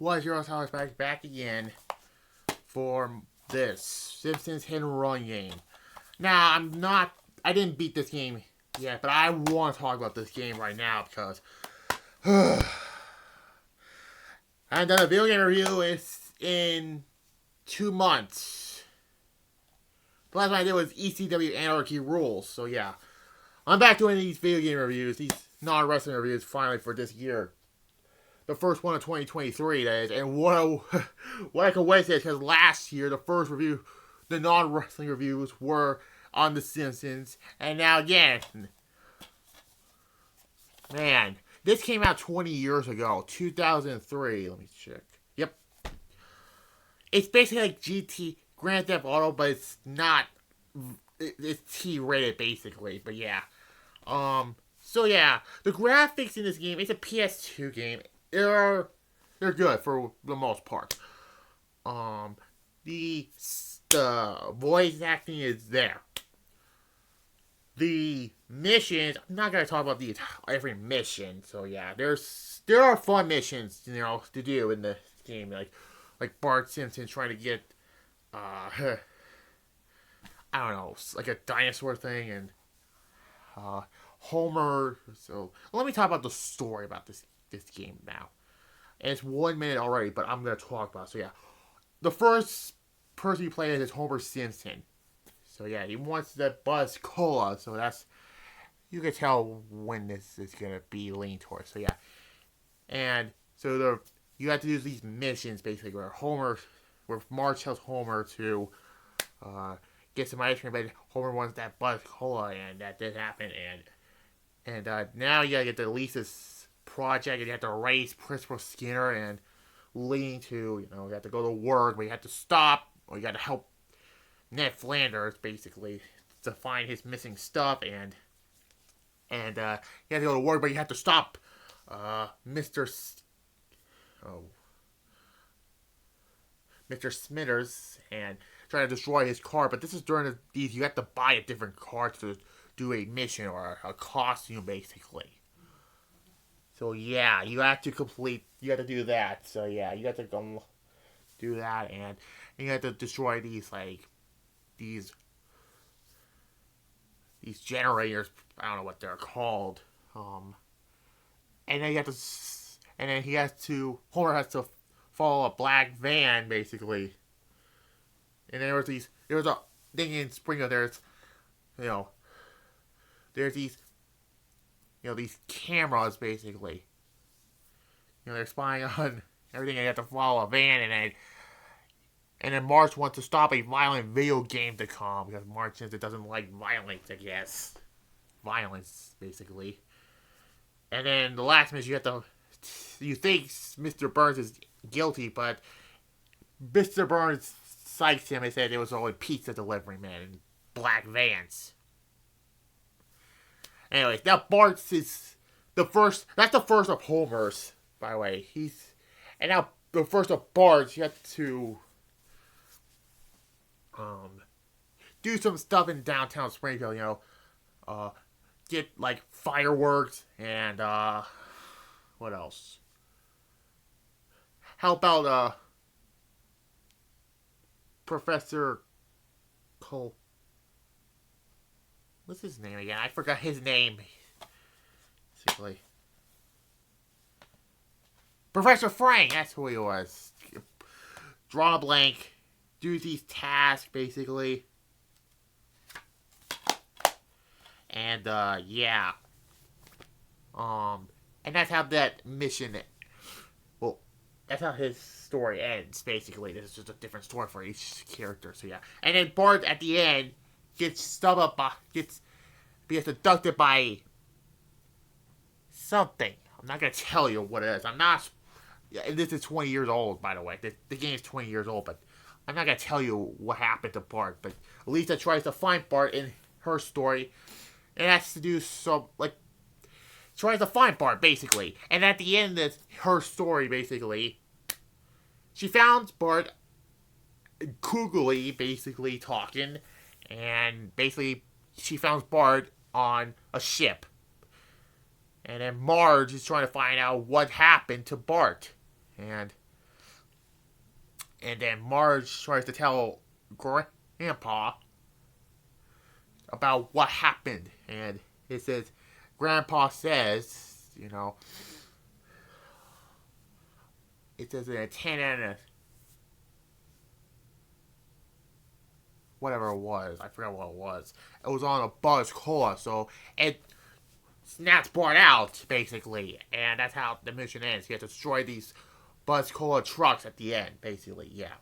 was your host back again for this Simpsons Hit Run game. Now, I didn't beat this game yet, but I want to talk about this game right now because I haven't done a video game review in 2 months. The last one I did was ECW Anarchy Rules, so yeah. I'm back doing these video game reviews, these non-wrestling reviews finally for this year. The first one of 2023, that is. And what I can wait is because last year, the non-wrestling reviews were on The Simpsons. And now again, man, this came out 20 years ago, 2003. Let me check. Yep. It's basically like Grand Theft Auto, but it's not. It's T-rated, basically. But yeah. So yeah, the graphics in this game, it's a PS2 game. They're good for the most part. The voice acting is there. The missions, I'm not gonna talk about every mission. So yeah, there are fun missions, to do in the game, like Bart Simpson trying to get I don't know, like a dinosaur thing, and Homer. So let me talk about the story about this game now. And it's 1 minute already, but I'm gonna talk about it. So yeah, the first person you play is Homer Simpson. So yeah, he wants that Buzz Cola. So you can tell when this is gonna be leaning towards. So yeah, and so you have to do these missions basically where Marge tells Homer to get some ice cream, but Homer wants that Buzz Cola, and that did happen. And now you gotta get the Lisa's project, and you have to raise Principal Skinner, and leading to, you have to go to work, but you have to stop, or you got to help Ned Flanders, basically, to find his missing stuff, and you have to go to work, but you have to stop Mr. Smithers, and try to destroy his car. But this is during these, you have to buy a different car to do a mission, or a costume, basically. So yeah, you have to do that. So yeah, you have to go do that, and you have to destroy these generators. I don't know what they're called. And then Homer has to follow a black van, basically. And there was a thing in Springfield. There's these cameras, basically. They're spying on everything, and you have to follow a van, and then Marge wants to stop a violent video game to come, because Marge says it doesn't like violence, I guess. Violence, basically. And then the last mission, you think Mr. Burns is guilty, but Mr. Burns psyched him and said it was only pizza delivery man in black vans. Anyways, now Bart's is the first. That's the first of Homer's, by the way. And now the first of Bart's. You have to do some stuff in downtown Springfield. Get like fireworks and what else? Help out Professor Cole. What's his name again? I forgot his name. Basically. Professor Frank, that's who he was. Draw a blank. Do these tasks, basically. And, yeah. And that's how that mission... Well, that's how his story ends, basically. This is just a different story for each character, so yeah. And then Bart, at the end, gets abducted by something. I'm not gonna tell you what it is. This is 20 years old, by the way. The game is 20 years old, but I'm not gonna tell you what happened to Bart. But Lisa tries to find Bart in her story, and has to do tries to find Bart, basically. And at the end of her story, basically, she found Bart googly, basically talking. And basically, she found Bart on a ship. And then Marge is trying to find out what happened to Bart. And And then Marge tries to tell Grandpa about what happened. And it says, Grandpa says, it says a 10 and a whatever it was. I forgot what it was. It was on a Buzz Cola, so it snaps brought out, basically. And that's how the mission ends. You have to destroy these Buzz Cola trucks at the end, basically, yeah.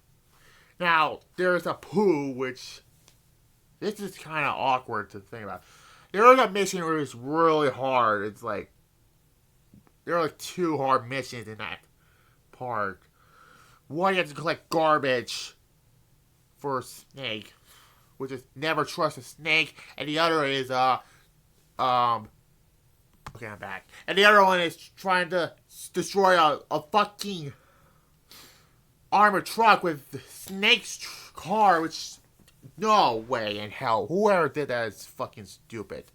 Now, there's a poo, which this is kind of awkward to think about. There is a mission where it's really hard. It's like, there are like 2 hard missions in that part. One, you have to collect garbage for a snake, which is never trust a snake. And the other is, okay, I'm back. And the other one is trying to destroy a fucking armored truck with Snake's car, which, no way in hell. Whoever did that is fucking stupid.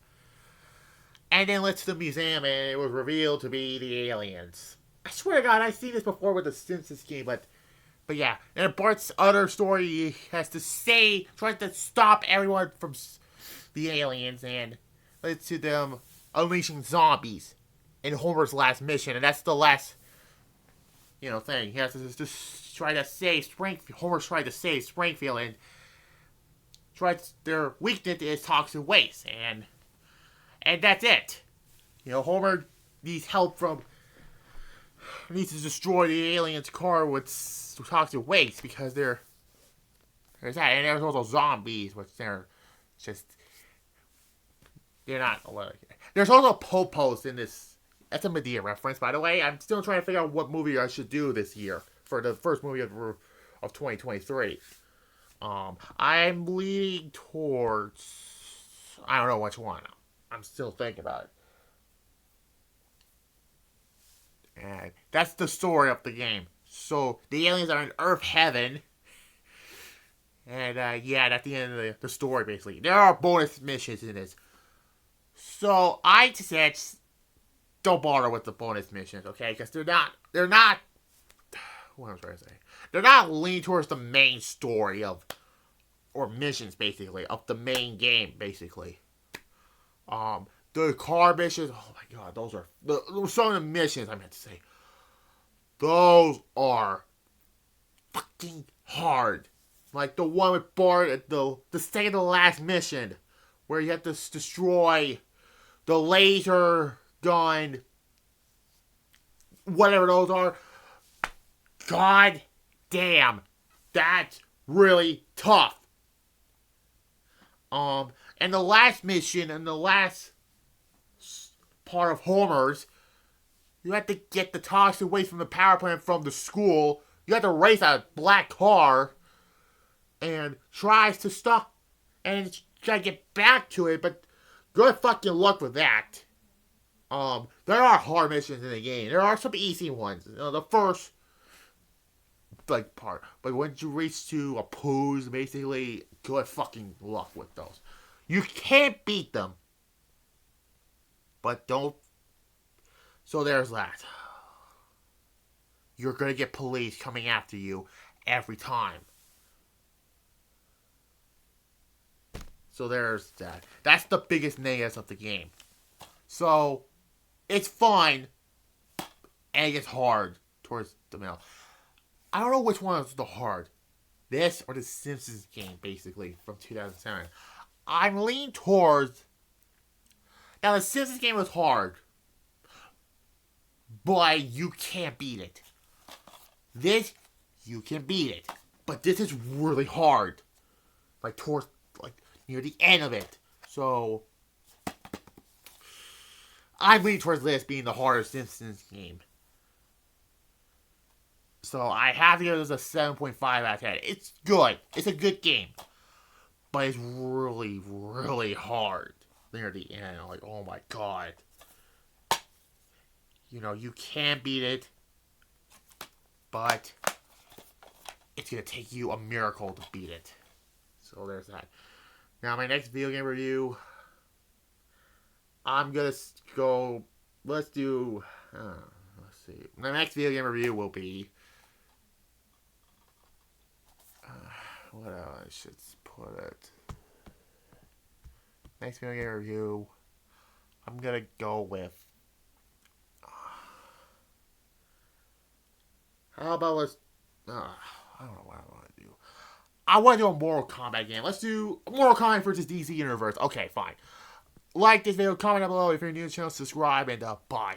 And then let's to the museum, and it was revealed to be the aliens. I swear to God, I've seen this before with the Simpsons game, but yeah. And Bart's other story, he has to tries to stop everyone from the aliens, and leads to them unleashing zombies in Homer's last mission, and that's the last, thing. He has to just try to save Springfield. Homer's trying to save Springfield, and their weakness is toxic waste, and that's it. Homer needs help needs to destroy the aliens' car with toxic waste because there's that, and there's also zombies, which they're not. There's also Popos in this. That's a Medea reference, by the way. I'm still trying to figure out what movie I should do this year for the first movie of 2023. I'm leaning towards, I don't know which one. I'm still thinking about it. And that's the story of the game. So the aliens are in Earth Heaven. And that's the end of the story, basically. There are bonus missions in this. So I said, don't bother with the bonus missions, okay? Because they're not, what am I trying to say? They're not leaning towards the main story or missions, basically, of the main game, basically. The car missions, oh my God, those are, some of the missions, I meant to say, those are fucking hard. Like the one with Bart at the second to last mission, where you have to destroy the laser gun, whatever those are. God damn, that's really tough. And the last mission and the last part of Homer's, you have to get the toxic waste from the power plant from the school. You have to race a black car and tries to stop and try to get back to it, but good fucking luck with that. There are hard missions in the game. There are some easy ones. The first part, but once you reach to a pose, basically, good fucking luck with those. You can't beat them, but don't. So there's that. You're gonna get police coming after you every time. So there's that. That's the biggest negative of the game. So it's fun, and it gets hard towards the middle. I don't know which one is the hard. This or the Simpsons game, basically, from 2007. I'm leaning towards. Now, the Simpsons game was hard, but you can't beat it. This, you can beat it, but this is really hard. Like, towards, near the end of it. So, I'm leaning towards this being the hardest Simpsons game. So, I have to give this a 7.5 out of 10. It's good. It's a good game. But it's really, really hard near the end. Like, oh my God. You can beat it. But it's going to take you a miracle to beat it. So, there's that. Now, my next video game review, I'm going to go, let's see. My next video game review will be What I should put it? Next video game review. I'm gonna go with. How about let's. I don't know what I want to do. I want to do a Mortal Kombat game. Let's do Mortal Kombat versus DC Universe. Okay, fine. Like this video, comment down below if you're new to the channel, subscribe, and bye.